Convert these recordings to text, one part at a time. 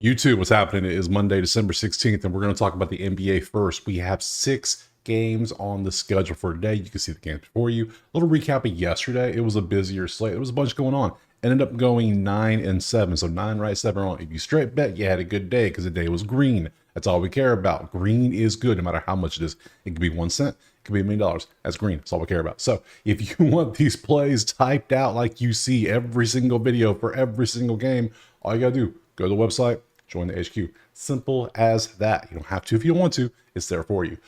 YouTube, what's happening? It is Monday, December 16th, and we're going to talk about the NBA first. We have 6 games on the schedule for today. You can see the games before you. A little recap of yesterday. It was a busier slate. There was a bunch going on. Ended up going 9 and 7. So 9 right, 7 wrong. If you straight bet, you had a good day because the day was green. That's all we care about. Green is good no matter how much it is. It could be 1 cent. It could be $1 million. That's green. That's all we care about. So if you want these plays typed out like you see every single video for every single game, all you got to do, go to the website, join the HQ. Simple as that. You don't have to if you don't want to. It's there for you.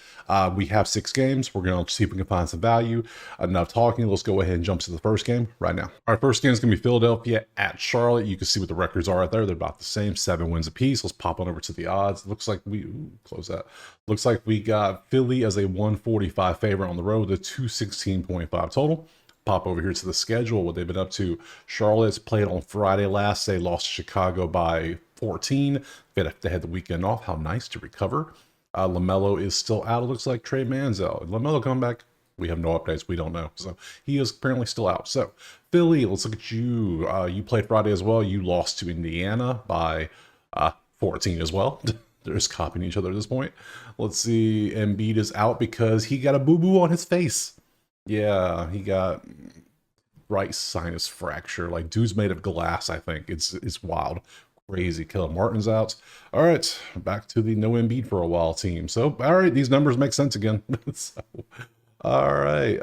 We have 6 games. We're going to see if we can find some value. Enough talking. Let's go ahead and jump to the first game right now. Our first game is going to be Philadelphia at Charlotte. You can see what the records are right there. They're about the same, 7 wins apiece. Let's pop on over to the odds. Looks like close that. Looks like we got Philly as a 145 favorite on the road, the 216.5 total. Pop over here to the schedule, what they've been up to. Charlotte's played on Friday last. They lost to Chicago by 14. They had the weekend off. How nice to recover. LaMelo is still out. It looks like Trey Manziel. LaMelo come back? We have no updates. We don't know. So he is apparently still out. So Philly, let's look at you. You played Friday as well. You lost to Indiana by 14 as well. They're just copying each other at this point. Let's see. Embiid is out because he got a boo-boo on his face. Yeah, he got right sinus fracture. Like, dude's made of glass, I think. It's wild. Crazy. Caleb Martin's out. All right, back to the no Embiid for a while team. So, all right, these numbers make sense again. So, all right,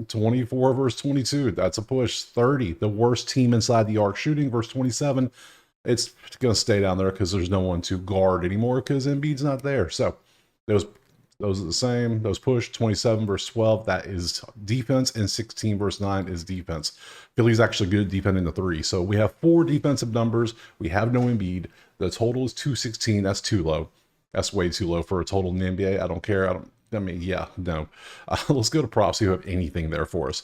24 versus 22. That's a push. 30, the worst team inside the arc shooting versus 27. It's going to stay down there because there's no one to guard anymore because Embiid's not there. So, those are the same. Those push 27 versus 12. That is defense, and 16 versus 9 is defense. Philly's actually good defending the 3. So we have 4 defensive numbers. We have no Embiid. The total is 216. That's too low. That's way too low for a total in the NBA. I don't care. Yeah, no. Let's go to props. See if you have anything there for us.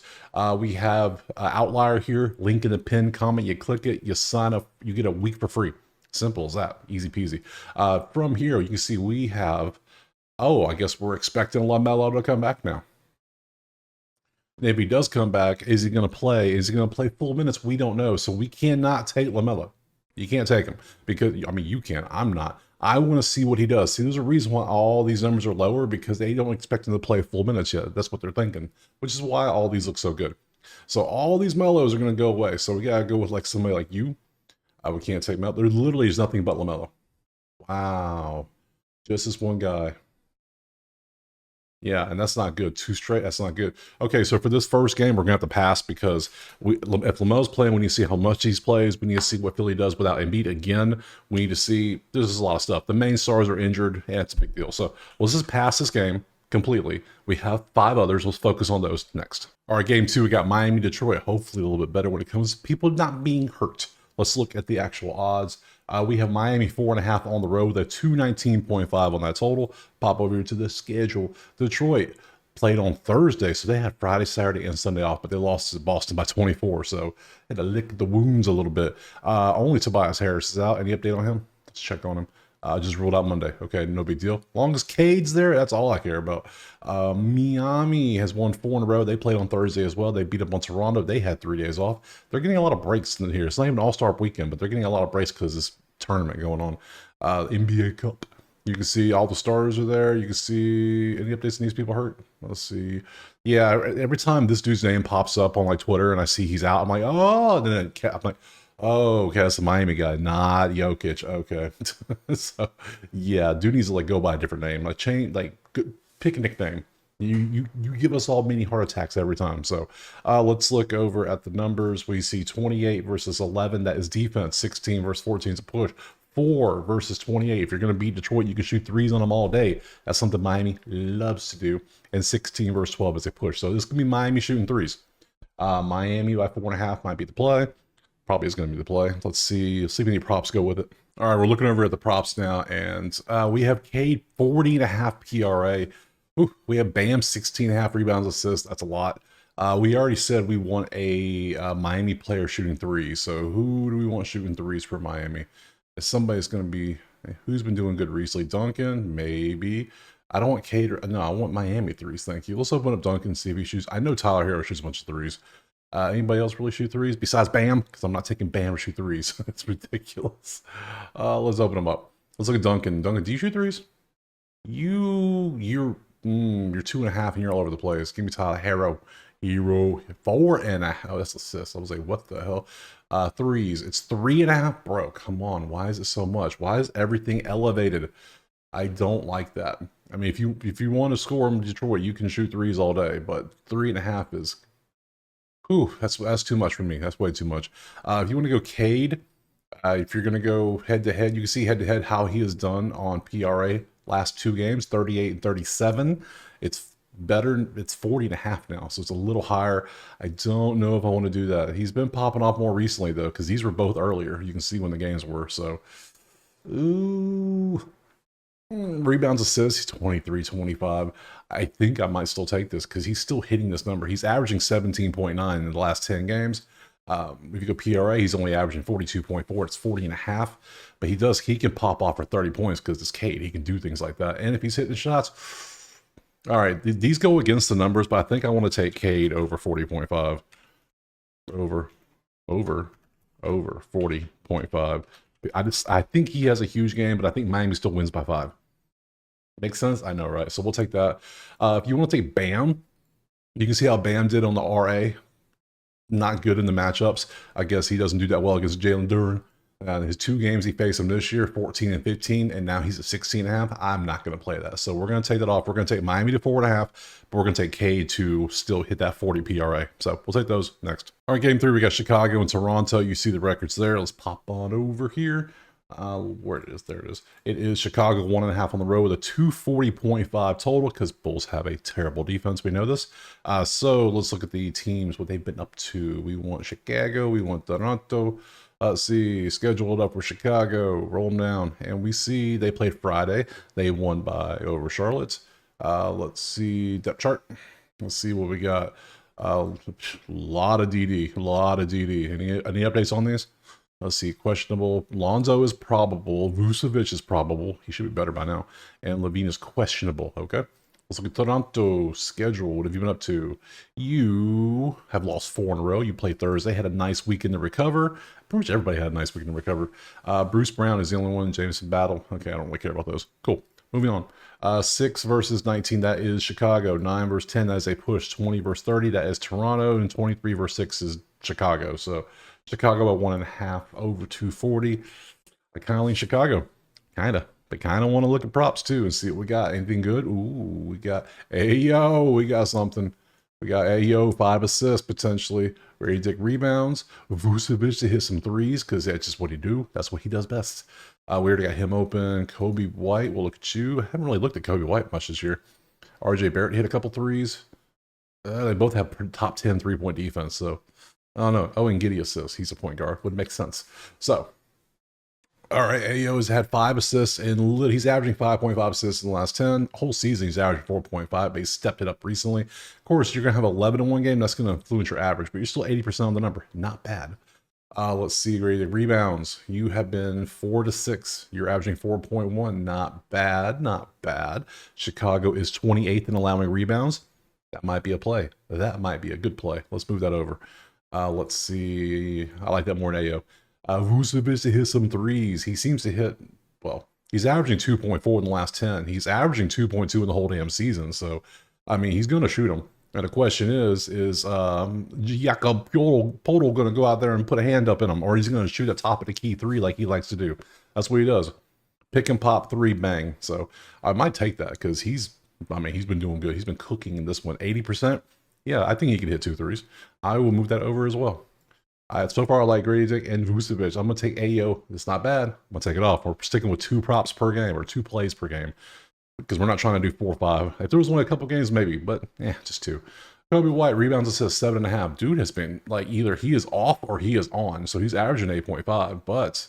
We have outlier here. Link in the pin comment. You click it. You sign up. You get a week for free. Simple as that. Easy peasy. From here, you can see we have. Oh, I guess we're expecting LaMelo to come back now. And if he does come back, is he going to play? Is he going to play full minutes? We don't know. So we cannot take LaMelo. You can't take him because, I mean, you can. I'm not. I want to see what he does. See, there's a reason why all these numbers are lower because they don't expect him to play full minutes yet. That's what they're thinking, which is why all these look so good. So all these Melos are going to go away. So we got to go with like somebody like you. We can't take Melo. There literally is nothing but LaMelo. Wow. Just this one guy. Yeah, and that's not good. 2 straight, that's not good. Okay, so for this first game, we're going to have to pass because if LaMelo's playing, we need to see how much he plays. We need to see what Philly does without Embiid again. We need to see, there's a lot of stuff. The main stars are injured, and it's a big deal. So let's just pass this game completely. We have 5 others. Let's focus on those next. All right, game 2, we got Miami, Detroit. Hopefully a little bit better when it comes to people not being hurt. Let's look at the actual odds. We have Miami 4.5 on the road, the 219.5 on that total. Pop over here to the schedule. Detroit played on Thursday, so they had Friday, Saturday, and Sunday off, but they lost to Boston by 24, so had to lick the wounds a little bit. Only Tobias Harris is out. Any update on him? Let's check on him. Just ruled out Monday. Okay, no big deal. Long as Cade's there, that's all I care about. Miami has won 4 in a row. They played on Thursday as well. They beat up on Toronto. They had 3 days off. They're getting a lot of breaks in here. It's not even an all-star weekend, but they're getting a lot of breaks because this tournament going on. NBA Cup. You can see all the stars are there. You can see any updates on these people hurt. Let's see. Yeah, every time this dude's name pops up on like Twitter and I see he's out, I'm like, oh, and then I'm like, oh, okay, that's the Miami guy, not Jokic. Okay, so yeah, dude needs to like go by a different name, like change, like pick a nickname. You give us all mini heart attacks every time. So let's look over at the numbers. We see 28 versus 11. That is defense. 16 versus 14 is a push. 4 versus 28. If you're going to beat Detroit, you can shoot 3s on them all day. That's something Miami loves to do. And 16 versus 12 is a push. So this could be Miami shooting 3s. Miami by 4.5 might be the play. Probably is going to be the play. Let's see if any props go with it. All right, we're looking over at the props now, and we have Cade 40.5 PRA. Ooh, we have Bam 16.5 rebounds, assists. That's a lot. We already said we want a Miami player shooting 3s. So who do we want shooting 3s for Miami? If somebody's going to be, who's been doing good recently? Duncan, maybe. I don't want Cade. No, I want Miami 3s. Thank you. Let's open up Duncan and see if he shoots. I know Tyler Hero shoots a bunch of 3s. Anybody else really shoot threes besides Bam? Because I'm not taking Bam to shoot threes. It's ridiculous. Let's open them up. Let's look at Duncan. Duncan, do you shoot threes? You're 2.5 and you're all over the place. Give me Tyler Hero. 4.5. Oh, that's assist. I was like, what the hell? Threes. It's 3.5, bro. Come on. Why is it so much? Why is everything elevated? I don't like that. I mean, if you want to score in Detroit, you can shoot threes all day, but 3.5 is, whew, that's too much for me. That's way too much. If you want to go Cade, if you're going to go head to head, you can see head to head how he has done on PRA last 2 games, 38 and 37. It's better. It's 40.5 now, so it's a little higher. I don't know if I want to do that. He's been popping off more recently though, because these were both earlier. You can see when the games were. So, ooh. Rebounds, assists, 23, 25. I think I might still take this because he's still hitting this number. He's averaging 17.9 in the last 10 games. If you go PRA, he's only averaging 42.4. It's 40.5. But he can pop off for 30 points because it's Cade. He can do things like that. And if he's hitting shots, all right, these go against the numbers, but I think I want to take Cade over 40.5. Over 40.5. I think he has a huge game, but I think Miami still wins by 5. Makes sense? I know, right? So we'll take that. If you want to take Bam, you can see how Bam did on the RA. Not good in the matchups. I guess he doesn't do that well against Jalen Duren. His 2 games he faced him this year, 14 and 15, and now he's at 16.5. I'm not going to play that. So we're going to take that off. We're going to take Miami to 4.5, but we're going to take Cade to still hit that 40 PRA. So we'll take those next. All right, game 3, we got Chicago and Toronto. You see the records there. Let's pop on over here. Where it is, there it is. It is Chicago 1.5 on the road with a 240.5 total because Bulls have a terrible defense. We know this. So let's look at the teams, what they've been up to. We want Chicago, we want Toronto. Let's see, scheduled up for Chicago, roll them down, and we see they played Friday. They won by over Charlotte. Let's see depth chart. Let's see what we got. Lot of DD, a lot of DD. Any updates on these? Let's see, questionable. Lonzo is probable. Vucevic is probable. He should be better by now. And Levine is questionable. Okay. Let's look at Toronto schedule. What have you been up to? You have lost 4 in a row. You played Thursday. Had a nice weekend to recover. Pretty much everybody had a nice weekend to recover. Bruce Brown is the only one. Jameson Battle. Okay, I don't really care about those. Cool. Moving on. 6 versus 19. That is Chicago. 9 versus 10. That is a push. 20 versus 30. That is Toronto. And 23 versus 6 is Chicago. So Chicago at 1.5 over 240. I kind of lean Chicago. Kind of. But kind of want to look at props too and see what we got. Anything good? Ooh, we got Ayo. We got something. We got Ayo, 5 assists potentially. Ready to take rebounds. Vucevic to hit some threes because that's just what he do. That's what he does best. We already got him open. Kobe White. We'll look at you. I haven't really looked at Kobe White much this year. RJ Barrett hit a couple threes. They both have top 10 3-point defense. So I don't know. Oh, and Giddey assists. He's a point guard. Would make sense. So. All right, Ayo has had 5 assists, and he's averaging 5.5 assists in the last 10. Whole season, he's averaging 4.5, but he's stepped it up recently. Of course, you're going to have 11 in one game. That's going to influence your average, but you're still 80% on the number. Not bad. Let's see, graded rebounds. You have been 4 to 6. You're averaging 4.1. Not bad, not bad. Chicago is 28th in allowing rebounds. That might be a play. That might be a good play. Let's move that over. Let's see. I like that more than Ayo. Vucevic to hit some threes. He seems to hit, well, he's averaging 2.4 in the last 10. He's averaging 2.2 in the whole damn season. So, I mean, he's going to shoot them. And the question is Jakob Poeltl going to go out there and put a hand up in him, or he's going to shoot a top of the key 3 like he likes to do? That's what he does. Pick and pop 3, bang. So I might take that because he's been doing good. He's been cooking in this one. 80%. Yeah, I think he could hit 2 threes. I will move that over as well. So far, I like Grady Dick and Vucevic. I'm going to take Ayo. It's not bad. I'm going to take it off. We're sticking with 2 props per game or 2 plays per game because we're not trying to do 4 or 5. If there was only a couple games, maybe, but just 2. Kobe White, rebounds, assists, 7.5. Dude has been like either he is off or he is on. So he's averaging 8.5, but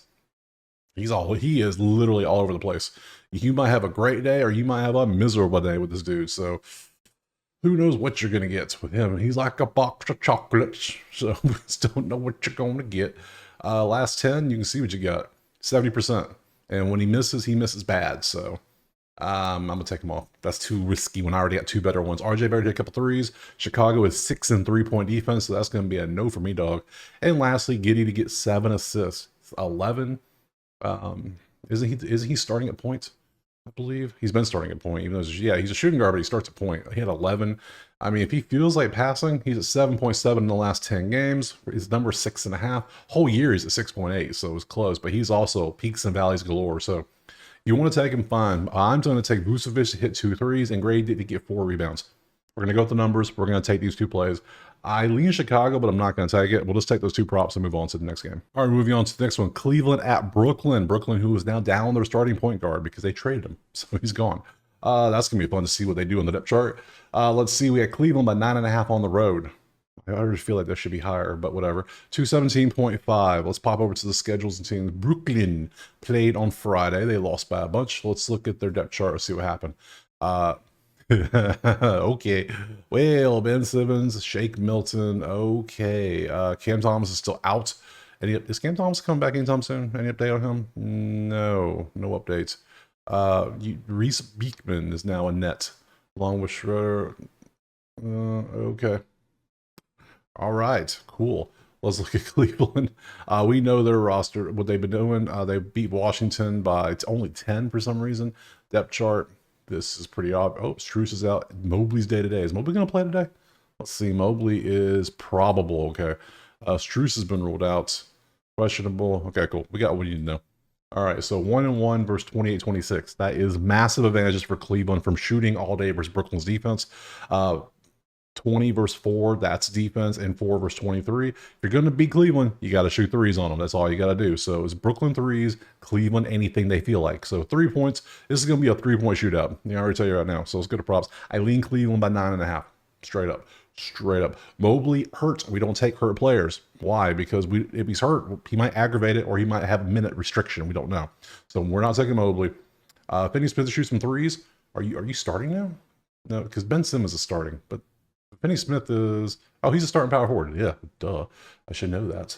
he is literally all over the place. You might have a great day or you might have a miserable day with this dude. So who knows what you're going to get with him. He's like a box of chocolates. So we just don't know what you're going to get. Last 10, you can see what you got. 70%. And when he misses bad. So I'm gonna take him off. That's too risky when I already got two better ones. RJ Barrett did a couple threes. Chicago is 6 and 3-point defense, so that's gonna be a no for me, dog. And lastly, Giddey to get 7 assists, 11. Um, isn't he starting at point? I believe he's been starting at point, even though he's a shooting guard, but he starts at point. He had 11. I mean, if he feels like passing, he's at 7.7 in the last 10 games. His number 6.5. Whole year he's at 6.8, so it was close. But he's also peaks and valleys galore. So you want to take him, fine. I'm going to take Vucevic to hit 2 threes and Grady to get 4 rebounds. We're going to go with the numbers. We're going to take these two plays. I lean Chicago, but I'm not going to take it. We'll just take those two props and move on to the next game. All right, moving on to the next one. Cleveland at Brooklyn. Brooklyn, who is now down their starting point guard because they traded him. So he's gone. That's going to be fun to see what they do on the depth chart. Let's see. We had Cleveland by 9.5 on the road. I already feel like that should be higher, but whatever. 217.5. Let's pop over to the schedules and teams. Brooklyn played on Friday. They lost by a bunch. Let's look at their depth chart and see what happened. Okay. Well, Ben Simmons, Shake Milton. Okay. Cam Thomas is still out. Is Cam Thomas coming back anytime soon? Any update on him? No updates. Reese Beekman is now a net, along with Schroeder. Okay. All right, cool. Let's look at Cleveland. We know their roster, what they've been doing. They beat Washington by only 10 for some reason. Depth chart. This is pretty obvious. Oh, Strus is out. Mobley's day-to-day. Is Mobley going to play today? Let's see. Mobley is probable. Okay. Strus has been ruled out. Questionable. Okay, cool. We got what you need to know. All right, so 1-1 versus 28-26. That is massive advantages for Cleveland from shooting all day versus Brooklyn's defense. 20 versus 4, that's defense, and 4 versus 23. If you're going to beat Cleveland, you got to shoot threes on them. That's all you got to do. So it's Brooklyn threes, Cleveland anything they feel like. So 3 points. This is going to be a 3-point shootout. I already tell you right now. So let's go to props. I lean Cleveland by 9.5. Straight up. Straight up. Mobley hurt. We don't take hurt players. Why? Because if he's hurt, he might aggravate it or he might have a minute restriction. We don't know. So we're not taking Mobley. Finney Smith to shoot some threes. Are you starting now? No, because Ben Simmons is starting, but Finney Smith is... Oh, he's a starting power forward. Yeah, duh. I should know that.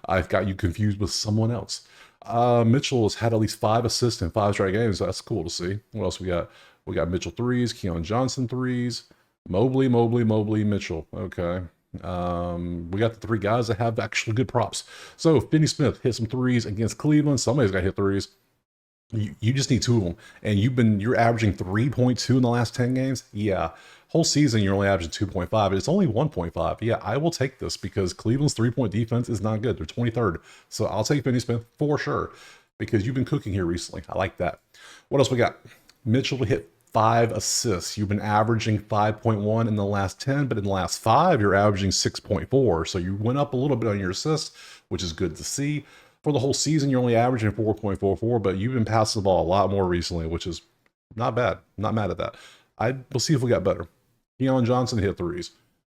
I've got you confused with someone else. Mitchell has had at least 5 assists in 5 straight games. So that's cool to see. What else we got? We got Mitchell threes, Keon Johnson threes, Mobley, Mitchell. Okay. We got the 3 guys that have actually good props. So Finney Smith hit some threes against Cleveland. Somebody's got to hit threes. You just need 2 of them. And you're averaging 3.2 in the last 10 games. Yeah. Whole season, you're only averaging 2.5, but it's only 1.5. Yeah, I will take this because Cleveland's 3-point defense is not good. They're 23rd. So I'll take Finney Smith for sure because you've been cooking here recently. I like that. What else we got? Mitchell hit 5 assists. You've been averaging 5.1 in the last 10, but in the last 5, you're averaging 6.4. So you went up a little bit on your assists, which is good to see. For the whole season, you're only averaging 4.44, but you've been passing the ball a lot more recently, which is not bad. Not mad at that. We'll see if we got better. Keon Johnson hit threes.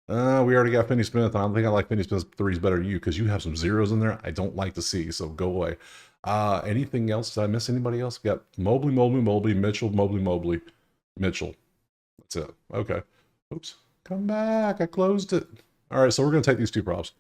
We already got Finney Smith. I don't think I like Finney Smith's threes better than you because you have some zeros in there I don't like to see, so go away. Anything else? Did I miss anybody else? We got Mobley, Mitchell, Mobley, Mitchell. That's it. Okay. Oops. Come back. I closed it. All right, so we're going to take these 2 props.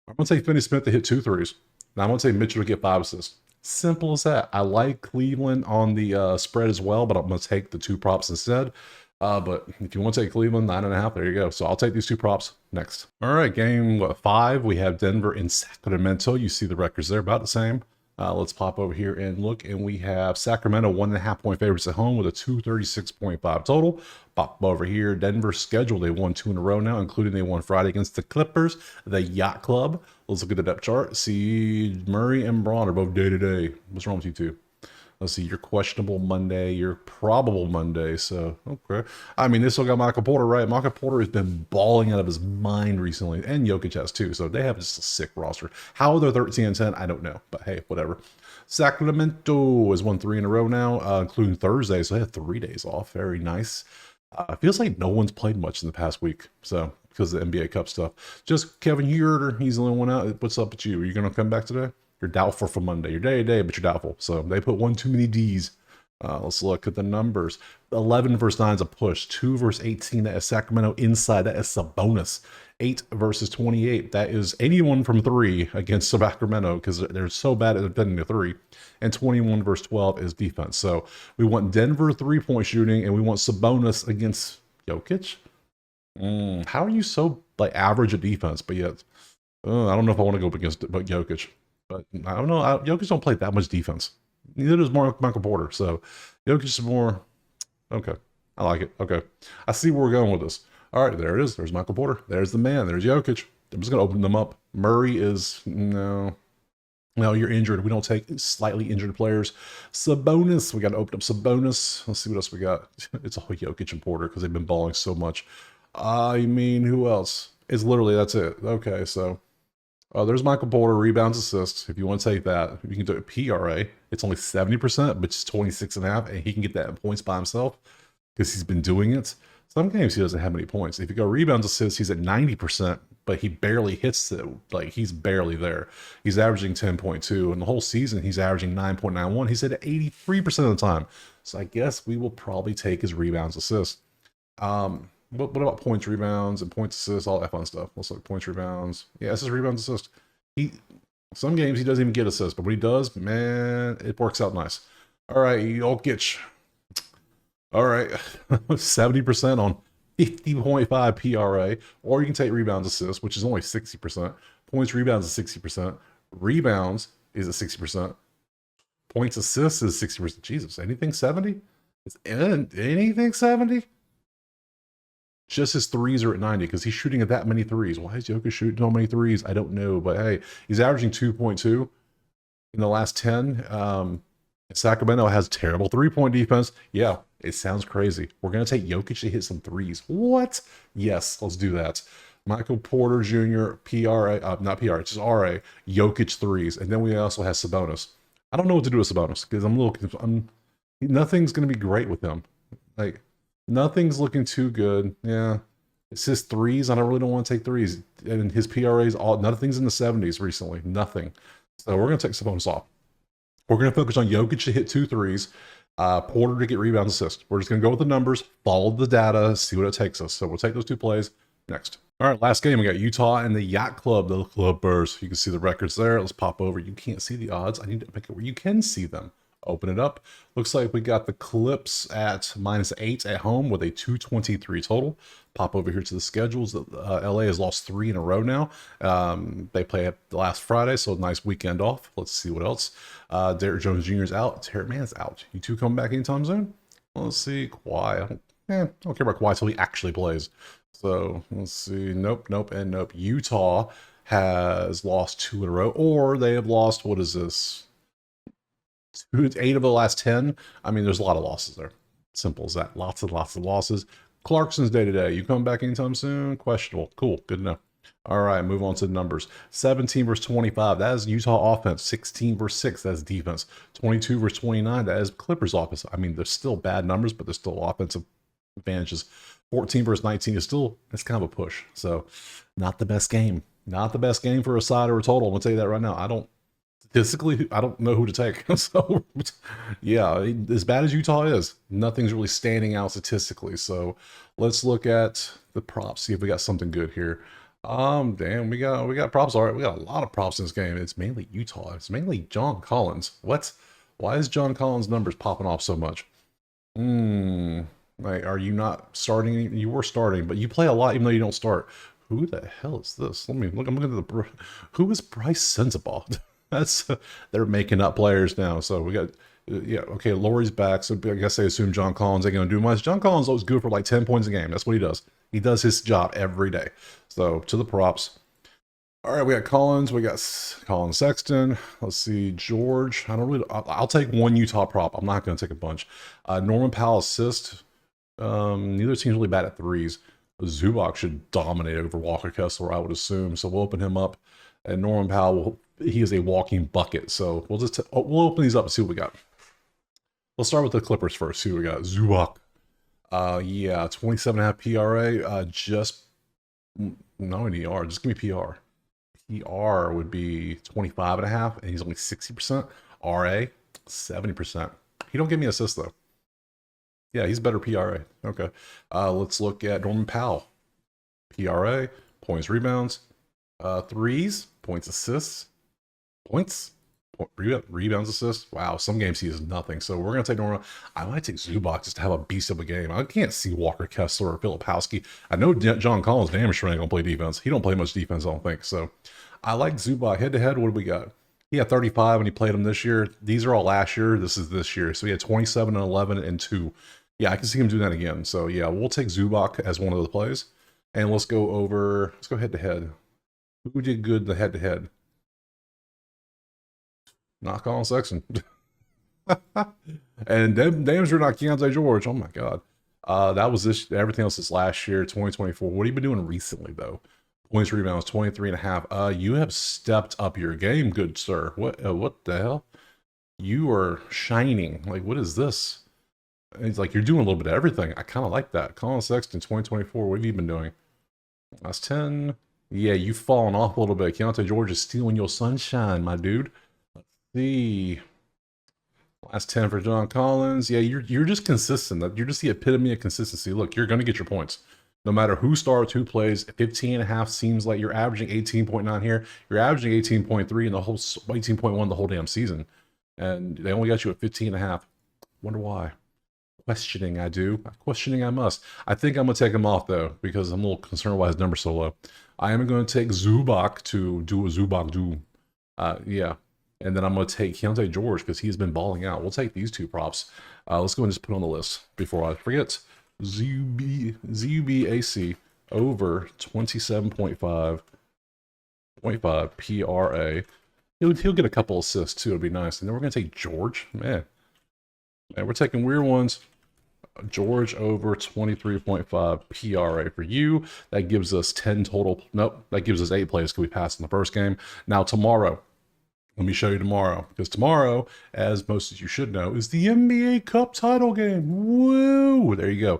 I'm going to take Finney Smith to hit 2 threes. Now I'm going to take Mitchell to get 5 assists. Simple as that. I like Cleveland on the spread as well, but I'm going to take the 2 props instead. But if you want to take Cleveland, 9.5, there you go. So I'll take these 2 props next. All right, game 5, we have Denver and Sacramento. You see the records there, about the same. Let's pop over here and look, and we have Sacramento 1.5-point favorites at home with a 236.5 total. Pop over here, Denver's schedule. They won 2 in a row now, including they won Friday against the Clippers, the Yacht Club. Let's look at the depth chart. See, Murray and Braun are both day-to-day. What's wrong with you 2? Let's see, you're questionable Monday, you're probable Monday, so, okay. I mean, they still got Michael Porter, right? Michael Porter has been balling out of his mind recently, and Jokic has too, so they have just a sick roster. How they're 13-10, I don't know, but hey, whatever. Sacramento has won 3 in a row now, including Thursday, so they had 3 days off. Very nice. It feels like no one's played much in the past week, so, because of the NBA Cup stuff. Just Kevin Huerter, he's the only one out. What's up with you? Are you going to come back today? You're doubtful for Monday. You're day-to-day, but you're doubtful. So they put one too many D's. Let's look at the numbers. 11 versus 9 is a push. 2 versus 18, that is Sacramento inside. That is a bonus. 8 versus 28, that is anyone from 3 against Sacramento because they're so bad at defending the 3. And 21 versus 12 is defense. So we want Denver 3-point shooting, and we want Sabonis against Jokic. How are you so like average at defense, but yet I don't know if I want to go up against Jokic. But I don't know. Jokic don't play that much defense. Neither does Michael Porter. So Jokic is more okay. I like it. Okay, I see where we're going with this. All right, there it is. There's Michael Porter. There's the man. There's Jokic. I'm just gonna open them up. Murray is no. No, you're injured. We don't take slightly injured players. Sabonis. We got to open up Sabonis. Let's see what else we got. It's all Jokic and Porter because they've been balling so much. I mean, who else? It's literally, that's it. Okay, so there's Michael Porter, rebounds, assists. If you want to take that, you can do a PRA. It's only 70%, but it's 26.5, and he can get that in points by himself because he's been doing it. Some games he doesn't have many points. If you go rebounds, assists, he's at 90%, but he barely hits it. Like, he's barely there. He's averaging 10.2, and the whole season he's averaging 9.91. He's at 83% of the time. So I guess we will probably take his rebounds, assists. What about points, rebounds, and points, assists, all that fun stuff? Let's look points, rebounds. Yeah, this is rebounds, assist. Some games he doesn't even get assists, but when he does, man, it works out nice. All right, Jokic. All right, 70% on 50.5 PRA, or you can take rebounds, assists, which is only 60%. Points, rebounds is 60%. Rebounds is at 60%. Points, assists is 60%. Jesus, anything 70? Is anything 70? Just his threes are at 90 because he's shooting at that many threes. Why is Jokic shooting so many threes? I don't know, but hey, he's averaging 2.2 in the last 10. Sacramento has terrible 3-point defense. Yeah, it sounds crazy. We're going to take Jokic to hit some threes. What? Yes, let's do that. Michael Porter Jr., PRA, not PRA, just RA, Jokic threes. And then we also have Sabonis. I don't know what to do with Sabonis because nothing's going to be great with him. Like, nothing's looking too good. Yeah. It's his threes. I really don't want to take threes. And his PRAs, nothing's in the 70s recently. Nothing. So we're going to take Sabonis off. We're going to focus on Jokic to hit 2 threes, Porter to get rebounds, assists. We're just going to go with the numbers, follow the data, see what it takes us. So we'll take those 2 plays next. All right, last game, we got Utah and the Yacht Club, the Clippers. You can see the records there. Let's pop over. You can't see the odds. I need to make it where you can see them. Open it up. Looks like we got the Clips at -8 at home with a 223 total. Pop over here to the schedules. LA has lost 3 in a row now. They play last Friday, so nice weekend off. Let's see what else. Derrick Jones Jr. is out. Terrence Mann's out. You two come back anytime soon? Let's see. Kawhi. I don't care about Kawhi until he actually plays. So let's see. Nope, nope, and nope. Utah has lost 2 in a row, or they have lost, what is this? 8 of the last 10. I mean, there's a lot of losses there. Simple as that. Lots and lots of losses. Clarkson's day-to-day. You come back anytime soon? Questionable. Cool. Good to know. All right, move on to the numbers. 17 versus 25. That is Utah offense. 16 versus 6. That's defense. 22 versus 29. That is Clippers offense. I mean, they're still bad numbers, but they're still offensive advantages. 14 versus 19 is still, it's kind of a push. So, not the best game. Not the best game for a side or a total. I'm going to tell you that right now. Statistically, I don't know who to take. So, yeah, as bad as Utah is, nothing's really standing out statistically. So, let's look at the props, see if we got something good here. Damn, we got props. All right, we got a lot of props in this game. It's mainly Utah. It's mainly John Collins. What? Why is John Collins' numbers popping off so much? Like, are you not starting? You were starting, but you play a lot even though you don't start. Who the hell is this? Let me look. I'm looking at who is Bryce Sensabaugh? That's they're making up players now. So we got yeah, okay, Lauri's back. So I guess they assume John Collins ain't gonna do much. John Collins always good for like 10 points a game. That's what he does. He does his job every day. So to the props. All right, we got Collins. We got Colin Sexton. Let's see, George. I'll take one Utah prop. I'm not gonna take a bunch. Norman Powell assist. Neither team's really bad at threes. Zubac should dominate over Walker Kessler, I would assume. So we'll open him up. And Norman Powell, he is a walking bucket. So we'll just we'll open these up and see what we got. Let's start with the Clippers first. See what we got. Zubac. Yeah, 27.5 PRA. Just no ER. Just give me PR. PR would be 25.5, and he's only 60%. RA, 70%. He don't give me assists though. Yeah, he's better PRA. Okay. Let's look at Norman Powell. PRA, points, rebounds, threes, points, assists, points, rebounds, assists. Wow, some games he is nothing. So we're gonna take Norman. I might take Zubac just to have a beast of a game. I can't see Walker Kessler or Filipowski. I know John Collins damn sure ain't gonna play defense. He don't play much defense, I don't think. So I like Zubac. Head to head, what do we got? He had 35 when he played him this year. These are all last year. This is this year. So he had 27 and 11 and 2. Yeah, I can see him doing that again. So yeah, we'll take Zubac as one of the plays. And let's go head to head. Who did good the head to head? Not Colin Sexton. And damn sure not Keontae George. Oh my God. That was this, everything else is last year, 2024. What have you been doing recently though? Points, rebounds, 23.5. You have stepped up your game, good sir. What the hell? You are shining. Like, what is this? And it's like, you're doing a little bit of everything. I kind of like that. Colin Sexton, 2024. What have you been doing? Last 10. Yeah, you've fallen off a little bit. Keontae George is stealing your sunshine, my dude. Let's see. Last 10 for John Collins. Yeah, you're just consistent. You're just the epitome of consistency. Look, you're going to get your points. No matter who starts, who plays, 15.5 seems like you're averaging 18.9 here. You're averaging 18.3 in the whole 18.1 the whole damn season. And they only got you at 15.5. Wonder why. Questioning I do. Questioning I must. I think I'm going to take him off, though, because I'm a little concerned why his number's so low. I am going to take Zubac to do a Zubac do. Yeah. And then I'm going to take Keontae George because he's been balling out. We'll take these two props. Let's go and just put on the list before I forget. ZUBAC over 27.5 PRA. He'll get a couple assists, too. It'll be nice. And then we're going to take George. Man, we're taking weird ones. George over 23.5 PRA for you. That gives us 10 total. Nope, that gives us 8 plays because we passed in the first game. Now tomorrow, let me show you tomorrow. Because tomorrow, as most of you should know, is the NBA Cup title game. Woo! There you go.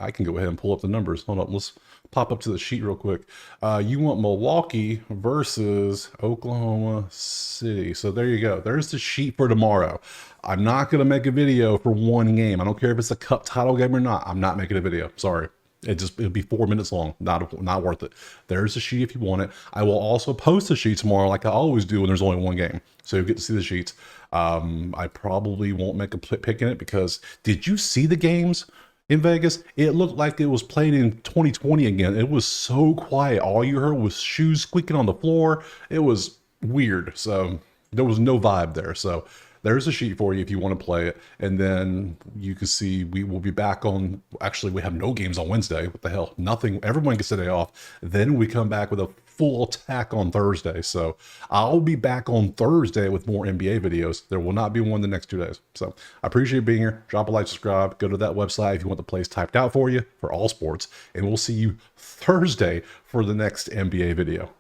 I can go ahead and pull up the numbers. Hold on, let's pop up to the sheet real quick. You want Milwaukee versus Oklahoma City. So there you go. There's the sheet for tomorrow. I'm not going to make a video for one game. I don't care if it's a cup title game or not. I'm not making a video. Sorry. It'll be 4 minutes long. Not worth it. There's the sheet if you want it. I will also post the sheet tomorrow like I always do when there's only one game. So you get to see the sheets. I probably won't make a pick in it because did you see the games in Vegas? It looked like it was played in 2020 again. It was so quiet. All you heard was shoes squeaking on the floor. It was weird. So there was no vibe there. So there's a sheet for you if you want to play it. And then you can see we will be back on, actually we have no games on Wednesday. What the hell? Nothing. Everyone gets a day off. Then we come back with a full attack on Thursday. So I'll be back on Thursday with more NBA videos. There will not be one the next 2 days. So I appreciate being here. Drop a like, subscribe, go to that website if you want the plays typed out for you for all sports. And we'll see you Thursday for the next NBA video.